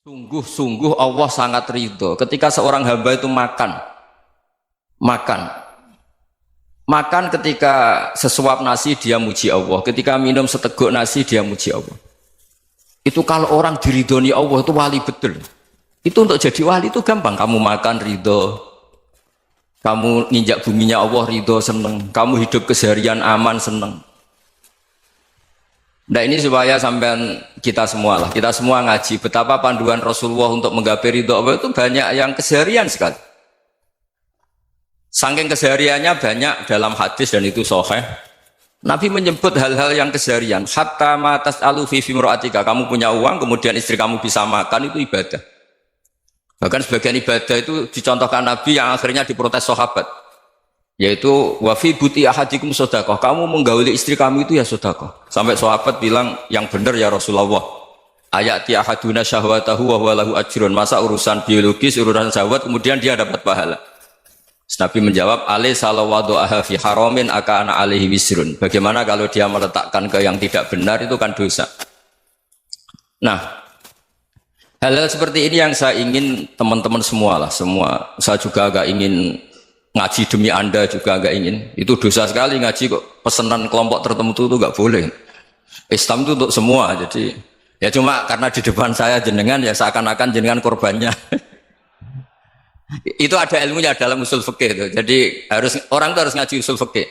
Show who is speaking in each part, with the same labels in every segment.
Speaker 1: Sungguh-sungguh Allah sangat ridho ketika seorang hamba itu makan, makan ketika sesuap nasi dia muji Allah, ketika minum seteguk nasi dia muji Allah. Itu kalau orang diridhoni Allah itu wali betul. Itu untuk jadi wali itu gampang. Kamu makan ridho, kamu nginjak buminya Allah ridho seneng, kamu hidup keseharian aman seneng. Nah ini supaya sampean kita semua ngaji betapa panduan Rasulullah untuk menggapai ridho Allah itu banyak yang keseharian sekali. Saking kesehariannya banyak dalam hadis dan itu sahih. Nabi menyebut hal-hal yang keseharian. Hatta ma tas'alu fi fimra'atika. Kamu punya uang kemudian istri kamu bisa makan itu ibadah. Bahkan sebagian ibadah itu dicontohkan Nabi yang akhirnya diprotes sahabat. Yaitu wafi buti ahadikum sodakoh, kamu menggauli istri kamu itu ya sodakoh. Sampai sahabat bilang yang benar ya Rasulullah, ayati ahaduna syahwatahu wa huwa lahu ajrun. Masa urusan biologis, urusan syahwat kemudian dia dapat pahala. Nabi menjawab, alai salawadu'aha fi haramin akana alaihi wisrun. Bagaimana kalau dia meletakkan ke yang tidak benar itu kan dosa. Nah, hal-hal seperti ini yang saya ingin teman-teman semua saya juga agak ingin ngaji demi Anda juga agak ingin. Itu dosa sekali ngaji kok pesanan kelompok tertentu itu enggak boleh. Islam itu untuk semua. Jadi ya cuma karena di depan saya jenengan ya seakan-akan jenengan korbannya. Itu ada ilmunya dalam usul fikih itu. Jadi orang itu harus ngaji usul fikih.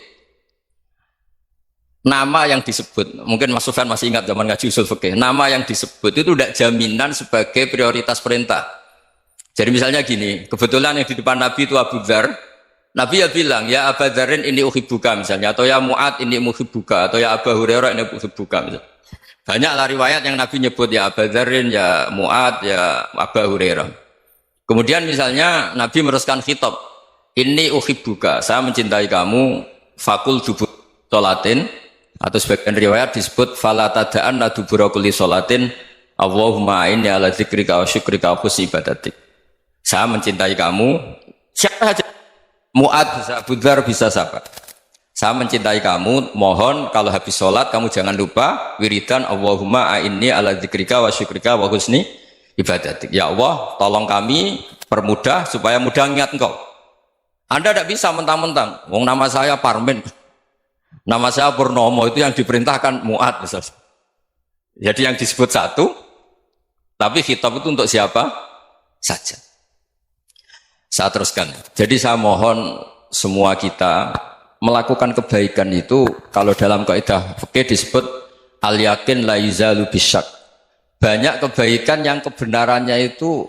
Speaker 1: Nama yang disebut, mungkin Mas Sufyan masih ingat zaman ngaji usul fikih. Nama yang disebut itu tidak jaminan sebagai prioritas perintah. Jadi misalnya gini, kebetulan yang di depan Nabi itu Abu Dzar. Nabi ya bilang, ya Abu Dzarin ini uhibbuka misalnya, atau ya Mu'ad ini uhibbuka, atau ya Abu Hurairah ini uhibbuka misalnya. Banyaklah riwayat yang Nabi nyebut ya Abu Dzarin, ya Mu'ad, ya Abu Hurairah. Kemudian misalnya Nabi meneruskan khitab, ini uhibbuka, saya mencintai kamu, fakul dubur sholatin, atau sebagian riwayat disebut fala tada'anna dubura kulli sholatin, Allahumma inni ala dzikrika wa syukrika wa husni ibadatik. Saya mencintai kamu, siapa saja. Mu'ad bisa, Abu Dzar bisa siapa? Saya mencintai kamu, mohon kalau habis sholat kamu jangan lupa wiridan Allahumma a'inni ala dzikrika wa syukrika wa husni ibadatik. Ya Allah, tolong kami permudah supaya mudah ingat engkau. Anda tidak bisa mentang-mentang, wong nama saya Parmin, nama saya Purnomo, itu yang diperintahkan Mu'ad misalnya. Jadi yang disebut satu, tapi khitab itu untuk siapa saja. Saya teruskan. Jadi saya mohon semua kita melakukan kebaikan itu kalau dalam kaidah fikih disebut al yakin la yuzalu bisyak. Banyak kebaikan yang kebenarannya itu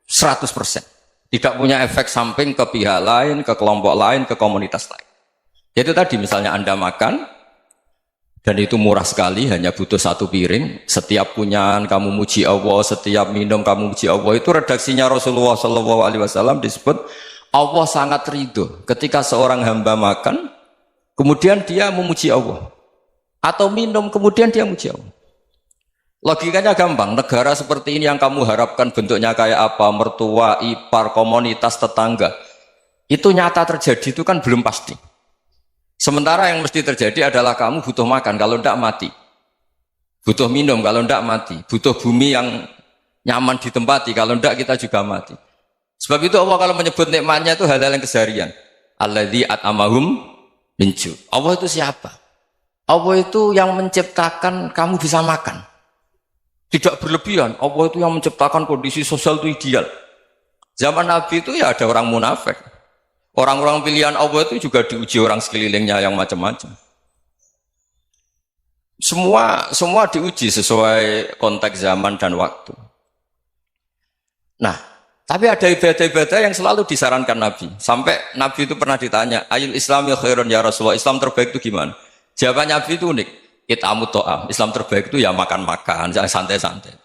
Speaker 1: 100%. Tidak punya efek samping ke pihak lain, ke kelompok lain, ke komunitas lain. Jadi tadi misalnya Anda makan dan itu murah sekali, hanya butuh satu piring. Setiap punyaan kamu muji Allah, setiap minum kamu muji Allah. Itu redaksinya Rasulullah SAW disebut Allah sangat ridho ketika seorang hamba makan, kemudian dia memuji Allah, atau minum kemudian dia muji Allah. Logikanya gampang. Negara seperti ini yang kamu harapkan bentuknya kayak apa, mertua, ipar, komunitas, tetangga, itu nyata terjadi itu kan belum pasti. Sementara yang mesti terjadi adalah kamu butuh makan, kalau tidak mati. Butuh minum, kalau tidak mati. Butuh bumi yang nyaman ditempati, kalau tidak kita juga mati. Sebab itu Allah kalau menyebut nikmatnya itu hal-hal yang keseharian. Alladzi at'amahum min ju'. Allah itu siapa? Allah itu yang menciptakan kamu bisa makan. Tidak berlebihan. Allah itu yang menciptakan kondisi sosial itu ideal. Zaman Nabi itu ya ada orang munafik. Orang-orang pilihan Allah itu juga diuji orang sekelilingnya yang macam-macam. Semua diuji sesuai konteks zaman dan waktu. Nah, tapi ada ibadah-ibadah yang selalu disarankan Nabi. Sampai Nabi itu pernah ditanya, ayul islami khairun ya Rasulullah, Islam terbaik itu gimana? Jawaban Nabi itu unik. It'amut to'am. Islam terbaik itu ya makan-makan, jangan santai-santai.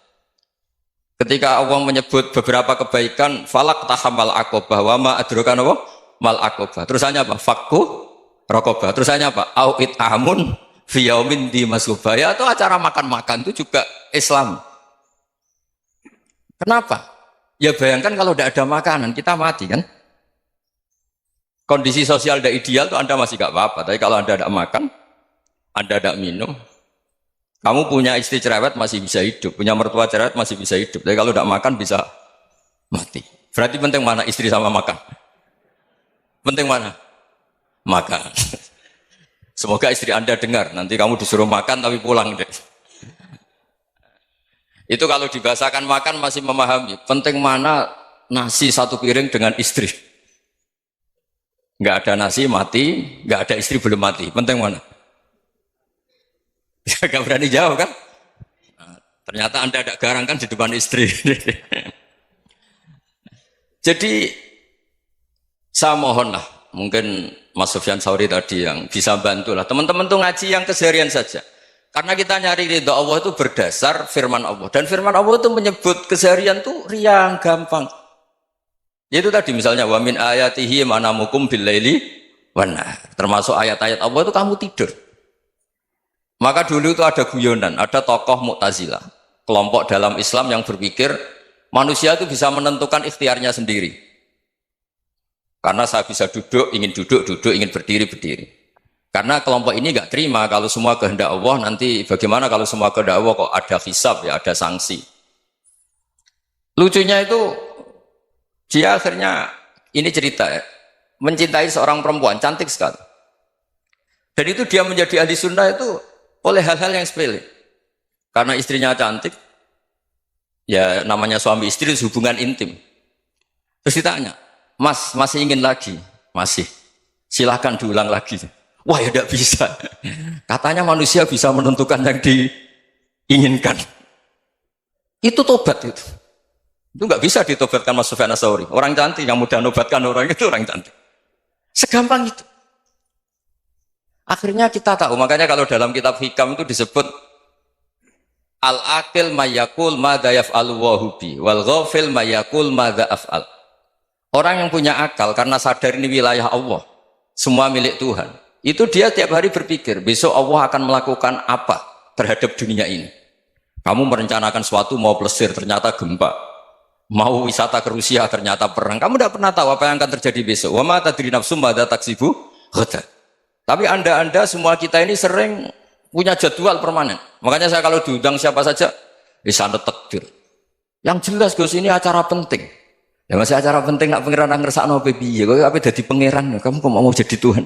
Speaker 1: Ketika Allah menyebut beberapa kebaikan, falak tahamal aqobah wa ma adrokan Allah mal aqobah. Terusannya apa? Fakku raqobah. Terusannya apa? Au it'amun fi yaumin di masghubah. Ya itu acara makan-makan itu juga Islam. Kenapa? Ya bayangkan kalau tidak ada makanan, kita mati kan? Kondisi sosial tidak ideal itu Anda masih gak apa-apa. Tapi kalau Anda tidak makan, Anda tidak minum, Kamu punya istri cerewet masih bisa hidup, punya mertua cerewet masih bisa hidup. Tapi kalau tidak makan bisa mati. Berarti penting mana istri sama makan? Penting mana? Makan. Semoga istri Anda dengar. Nanti kamu disuruh makan tapi pulang deh. Itu kalau dibahasakan makan masih memahami. Penting mana nasi satu piring dengan istri. Nggak ada nasi mati, nggak ada istri belum mati. Penting mana? Gak berani jawab kan? Nah, ternyata Anda ada garang kan di depan istri. Jadi saya mohonlah, mungkin Mas Sufyan Sauri tadi yang bisa bantulah. Teman-teman tuh ngaji yang keseharian saja. Karena kita nyari ridha Allah itu berdasar firman Allah. Dan firman Allah itu menyebut keseharian tuh riang, gampang. Itu tadi misalnya wa min ayatihi manamukum billaili wan nahar. Termasuk ayat-ayat Allah itu kamu tidur. Maka dulu itu ada guyonan, ada tokoh Mu'tazilah, kelompok dalam Islam yang berpikir manusia itu bisa menentukan ikhtiarnya sendiri. Karena saya bisa duduk, ingin berdiri, berdiri. Karena kelompok ini nggak terima kalau semua kehendak Allah, nanti bagaimana kalau semua kehendak Allah kok ada hisab ya, ada sanksi. Lucunya itu dia akhirnya, ini cerita ya, mencintai seorang perempuan, cantik sekali. Dan itu dia menjadi ahli sunnah itu oleh hal-hal yang sepele. Karena istrinya cantik, ya namanya suami istri hubungan intim. Terus ditanya, Mas, masih ingin lagi? Masih. Silahkan diulang lagi. Wah ya tidak bisa. Katanya manusia bisa menentukan yang diinginkan. Itu tobat itu. Itu nggak bisa ditobatkan Mas Sufyan Ats-Tsauri. Orang cantik yang mudah nobatkan orang itu orang cantik. Segampang itu. Akhirnya kita tahu, makanya kalau dalam kitab Hikam itu disebut al-aqil mayakul madza yaf'alu wa hubi wal ghafil mayakul madza af'al. Orang yang punya akal karena sadar ini wilayah Allah, semua milik Tuhan. Itu dia tiap hari berpikir, besok Allah akan melakukan apa terhadap dunia ini. Kamu merencanakan sesuatu mau plesir, ternyata gempa. Mau wisata ke Rusia, ternyata perang. Kamu tidak pernah tahu apa yang akan terjadi besok. Wa ma tadri nafsum madza taksibu ghadan. Tapi anda semua kita ini sering punya jadwal permanen. Makanya saya kalau diundang siapa saja, sanad takdir. Yang jelas Gus ini acara penting. Ya masih acara penting nak pangeran ngersakno piye? Kok ape dadi pangeran? Kamu kok mau jadi Tuhan?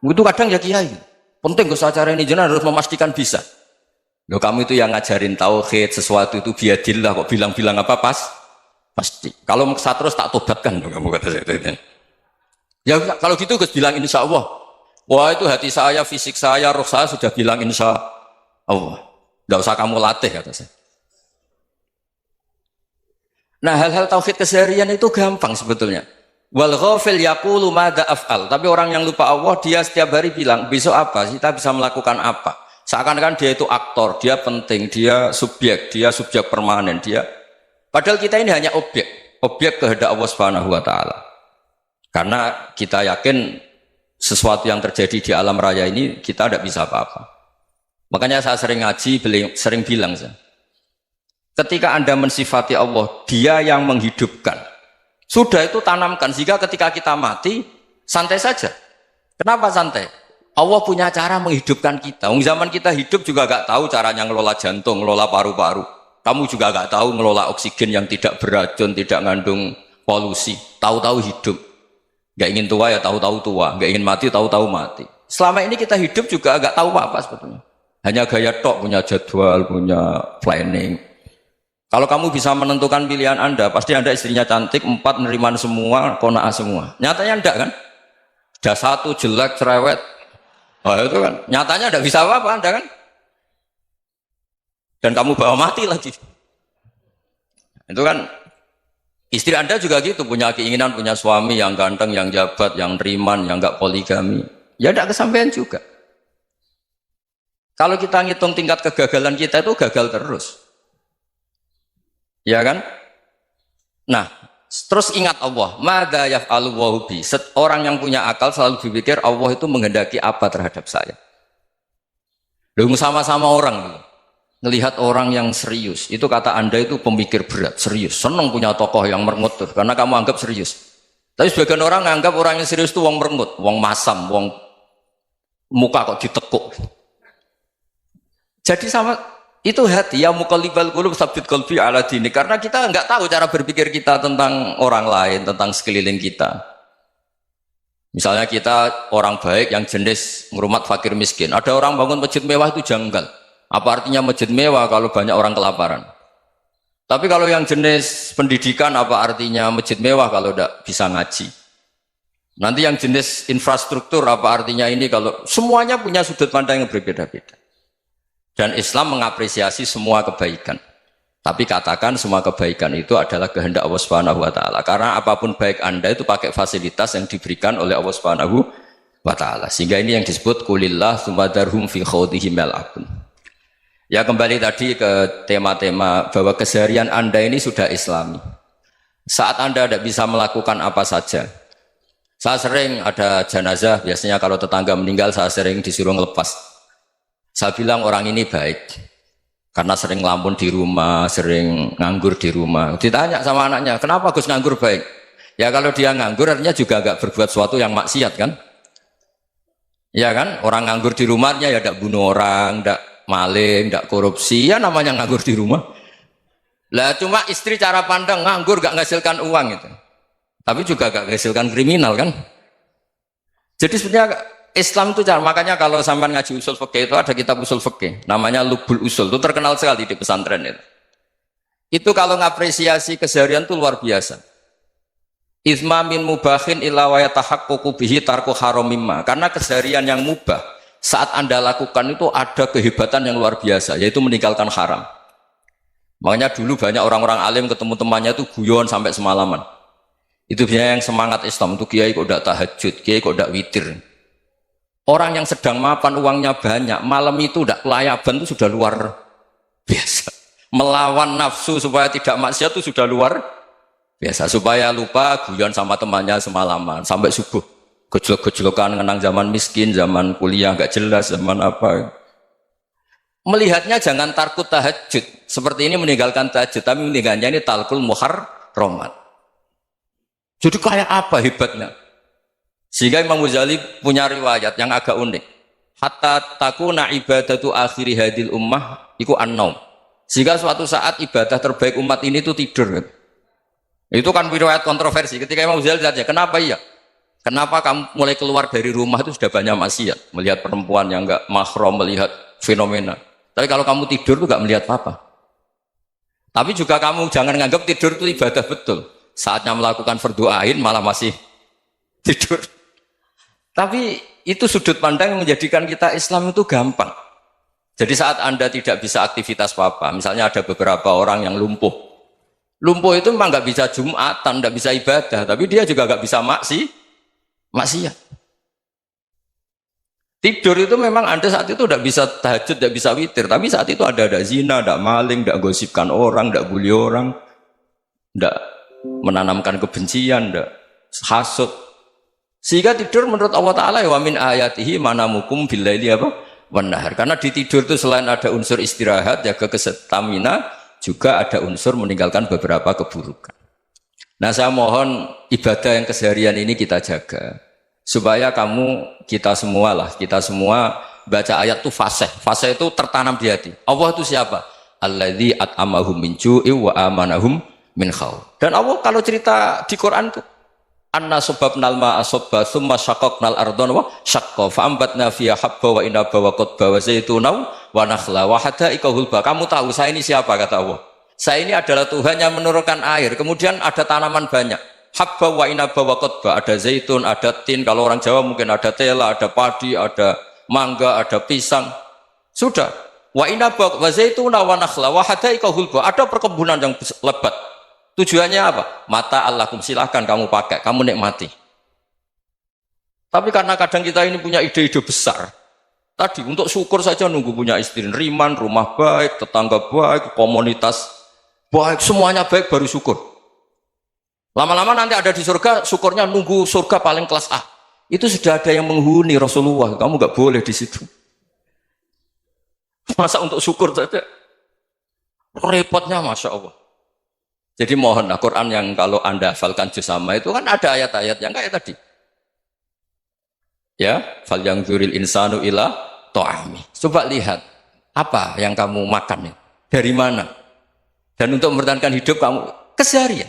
Speaker 1: Itu kadang ya kiai. Penting Gus acara ini jenengan harus memastikan bisa. Loh kamu itu yang ngajarin tauhid, sesuatu itu biadillah kok bilang-bilang apa pasti. Kalau maksa terus tak tobatkan kamu kata saya. Ya kalau gitu Gus bilang insya Allah. Wah itu hati saya, fisik saya, roh saya sudah bilang insya Allah. Tidak usah kamu latih kata saya. Nah hal-hal tauhid keseharian itu gampang sebetulnya. Wal ghafil yaqulu madza af'al. Tapi orang yang lupa Allah dia setiap hari bilang besok apa? Kita bisa melakukan apa? Seakan-akan dia itu aktor, dia penting, dia subjek permanen, dia. Padahal kita ini hanya objek kehendak Allah Subhanahu wa taala. Karena kita yakin sesuatu yang terjadi di alam raya ini kita tidak bisa apa-apa. Makanya saya sering ngaji, sering bilang saya. Ketika Anda mensifati Allah, dia yang menghidupkan. Sudah itu tanamkan, sehingga ketika kita mati, santai saja. Kenapa santai? Allah punya cara menghidupkan kita. Zaman kita hidup juga gak tahu caranya ngelola jantung, ngelola paru-paru. Kamu juga gak tahu ngelola oksigen yang tidak beracun, tidak ngandung polusi. Tahu-tahu hidup. Gak ingin tua ya tahu-tahu tua. Gak ingin mati tahu-tahu mati. Selama ini kita hidup juga gak tahu apa-apa sebetulnya. Hanya gaya tok, punya jadwal, punya planning. Kalau kamu bisa menentukan pilihan Anda, pasti Anda istrinya cantik, 4 neriman semua, kona'ah semua. Nyatanya enggak kan? Ada 1 jelek, cerewet. Oh itu kan, nyatanya enggak bisa apa-apa Anda kan? Dan kamu bawa mati lagi. Itu kan, istri Anda juga gitu, punya keinginan, punya suami yang ganteng, yang jabat, yang neriman, yang enggak poligami. Ya enggak kesampaian juga. Kalau kita ngitung tingkat kegagalan kita itu gagal terus. Ya kan? Nah, terus ingat Allah, madza yaf'alu wa bi. Orang yang punya akal selalu berpikir Allah itu menghendaki apa terhadap saya. Lalu sama-sama orang melihat orang yang serius. Itu kata Anda itu pemikir berat, serius. Senang punya tokoh yang merengut tuh, karena kamu anggap serius. Tapi sebagian orang anggap orang yang serius itu wong merengut, wong masam, wong muka kok ditekuk. Jadi sama Itu hati ya muqallibal qulub tsabbit qalbi ala dini, karena kita nggak tahu cara berpikir kita tentang orang lain, tentang sekeliling kita. Misalnya kita orang baik yang jenis ngurmat fakir miskin, ada orang bangun masjid mewah itu janggal. Apa artinya masjid mewah kalau banyak orang kelaparan? Tapi kalau yang jenis pendidikan, apa artinya masjid mewah kalau tidak bisa ngaji? Nanti yang jenis infrastruktur, apa artinya ini kalau semuanya punya sudut pandang yang berbeda-beda. Dan Islam mengapresiasi semua kebaikan. Tapi katakan semua kebaikan itu adalah kehendak Allah Subhanahu wa taala. Karena apapun baik Anda itu pakai fasilitas yang diberikan oleh Allah Subhanahu wa taala. Sehingga ini yang disebut kulillah sumadarhum fi khawdihim yal'abun. Ya kembali tadi ke tema-tema bahwa keseharian Anda ini sudah Islami. Saat Anda tidak bisa melakukan apa saja. Saya sering ada jenazah, biasanya kalau tetangga meninggal saya sering disuruh ngelepas. Saya bilang orang ini baik. Karena sering ngelamun di rumah, sering nganggur di rumah. Ditanya sama anaknya, kenapa Gus nganggur baik? Ya kalau dia nganggur artinya juga agak berbuat sesuatu yang maksiat kan? Ya kan? Orang nganggur di rumahnya ya tidak bunuh orang, tidak maling, tidak korupsi, ya namanya nganggur di rumah. Lah cuma istri cara pandang nganggur gak menghasilkan uang itu. Tapi juga gak menghasilkan kriminal kan? Jadi sebenarnya Islam itu cara, makanya kalau sampai ngaji usul fikih itu ada kitab usul fikih, namanya Lubul Usul, itu terkenal sekali di pesantren itu. Itu kalau ngapresiasi keseharian itu luar biasa. Izma min mubahin illa wa yatahaqqaqu bihi tarku haramimma. Karena keseharian yang mubah saat Anda lakukan itu ada kehebatan yang luar biasa, yaitu meninggalkan haram. Makanya dulu banyak orang-orang alim ketemu temannya itu guyon sampai semalaman. Itu biasanya yang semangat Islam itu kiai kok tidak tahajud, kiai kok tidak witir. Orang yang sedang mapan uangnya banyak, malam itu tidak kelayaban itu sudah luar biasa. Melawan nafsu supaya tidak maksiat itu sudah luar biasa. Supaya lupa guyon sama temannya semalaman sampai subuh. Gejlok-gejlokan ngenang zaman miskin, zaman kuliah nggak jelas, zaman apa. Melihatnya jangan tarkut tahajud. Seperti ini meninggalkan tahajud, tapi meninggalkannya ini talkul muharramat. Jadi kayak apa hebatnya? Sehingga Imam Ghazali punya riwayat yang agak unik. Hatta takuna ibadatu akhiri hadil ummah iku an-naum. Sehingga suatu saat ibadah terbaik umat ini itu tidur. Itu kan riwayat kontroversi. Ketika Imam Ghazali tanya, kenapa iya? Kenapa kamu mulai keluar dari rumah itu sudah banyak maksiat? Melihat perempuan yang enggak mahram, melihat fenomena. Tapi kalau kamu tidur itu enggak melihat apa-apa. Tapi juga kamu jangan nganggap tidur itu ibadah betul. Saatnya melakukan fardhu ain malah masih tidur. Tapi itu sudut pandang yang menjadikan kita Islam itu gampang. Jadi saat Anda tidak bisa aktivitas apa-apa, misalnya ada beberapa orang yang lumpuh. Lumpuh itu memang nggak bisa Jumatan, nggak bisa ibadah, tapi dia juga nggak bisa maksiat. Tidur itu memang Anda saat itu tidak bisa tahajud, tidak bisa witir, tapi saat itu ada zina, ada maling, tidak gosipkan orang, tidak bully orang, tidak menanamkan kebencian, tidak hasud. Sehingga tidur menurut Allah Ta'ala ya wa min ayatihi manamukum billaili apa? Wan nahar. Karena di tidur itu selain ada unsur istirahat, jaga kestamina, juga ada unsur meninggalkan beberapa keburukan. Nah saya mohon ibadah yang keseharian ini kita jaga. Supaya kita semua baca ayat itu fasih. Fasih itu tertanam di hati. Allah itu siapa? Alladzi at'amahum min ju'i wa amanahum min khauf. Dan Allah kalau cerita di Quran itu anna sababnal ma'a sabba thumma syaqaqnal ardha wa syaqqa fa ambatna fiha habba wa inaba wa qadba wa zaituna wa nakhla wa hadaika hulba. Kamu tahu saya ini siapa, kata Allah. Saya ini adalah Tuhan yang menurunkan air, kemudian ada tanaman banyak. Habba wa inaba wa qadba, ada zaitun, ada tin, kalau orang Jawa mungkin ada tela, ada padi, ada mangga, ada pisang. Sudah. Wa inaba wa zaituna wa nakhla wa hadaika hulba. Ada perkebunan yang lebat. Tujuannya apa? Mata Allahkum, silahkan kamu pakai, kamu nikmati. Tapi karena kadang kita ini punya ide-ide besar. Tadi untuk syukur saja nunggu punya istri riman, rumah baik, tetangga baik, komunitas baik, semuanya baik baru syukur. Lama-lama nanti ada di surga, syukurnya nunggu surga paling kelas A. Itu sudah ada yang menghuni Rasulullah, kamu nggak boleh di situ. Masa untuk syukur saja? Repotnya Masya Allah. Jadi mohon Al-Quran yang kalau Anda hafalkan juz sama itu kan ada ayat-ayat yang kayak tadi. Ya, fal yang dzuril insanu ila ta'ami. Coba lihat. Apa yang kamu makan? Dari mana? Dan untuk mempertahankan hidup kamu keseharian.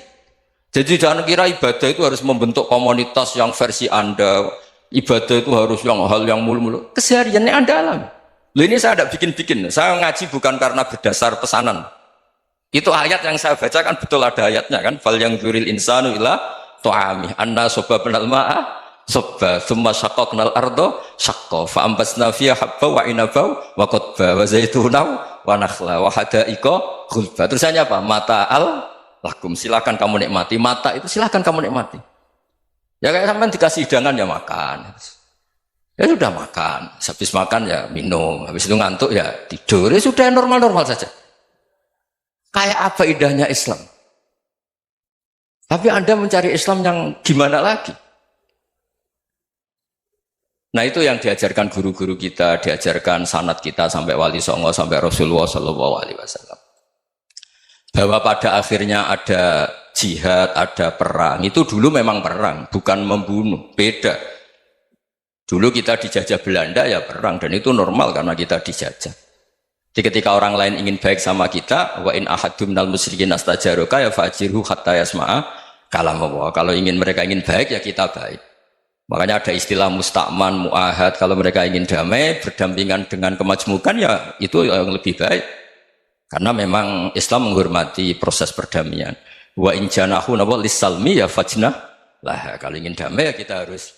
Speaker 1: Jadi jangan kira ibadah itu harus membentuk komunitas yang versi Anda. Ibadah itu harus hal yang mulu-mulu. Kesehariannya Anda alami. Loh ini saya tidak bikin-bikin. Saya ngaji bukan karena berdasar pesanan. Itu ayat yang saya baca kan betul ada ayatnya kan. Fal yang dzuril insanu ila tu'ami anna soba penal ma'a soba thumma syaqaqnal ardo syaqqa fa ambasna fiha habba wa inaba wa qadba wa zaituna wa nakhla wa hadaika ghulba. Terusannya apa? Mata'al lakum, silakan kamu nikmati. Mata itu silakan kamu nikmati. Ya kayak sampean dikasih hidangan ya makan. Ya sudah makan, habis makan ya minum, habis itu ngantuk ya tidur. Ya sudah normal-normal saja. Kayak apa indahnya Islam? Tapi Anda mencari Islam yang gimana lagi? Nah itu yang diajarkan guru-guru kita, diajarkan sanad kita sampai Wali Songo, sampai Rasulullah SAW. Bahwa pada akhirnya ada jihad, ada perang. Itu dulu memang perang, bukan membunuh. Beda. Dulu kita dijajah Belanda ya perang, dan itu normal karena kita dijajah. Jadi ketika orang lain ingin baik sama kita, wa in ahadum minal musyrikin astajaroka ya fajirhu hatta yasma'a kalam Allah. Kalau mereka ingin baik ya kita baik. Makanya ada istilah mustakman, mu'ahad. Kalau mereka ingin damai, berdampingan dengan kemajmukan ya itu yang lebih baik. Karena memang Islam menghormati proses perdamaian. Wa in janahu lis-salmi ya fajnah lah. Kalau ingin damai ya kita harus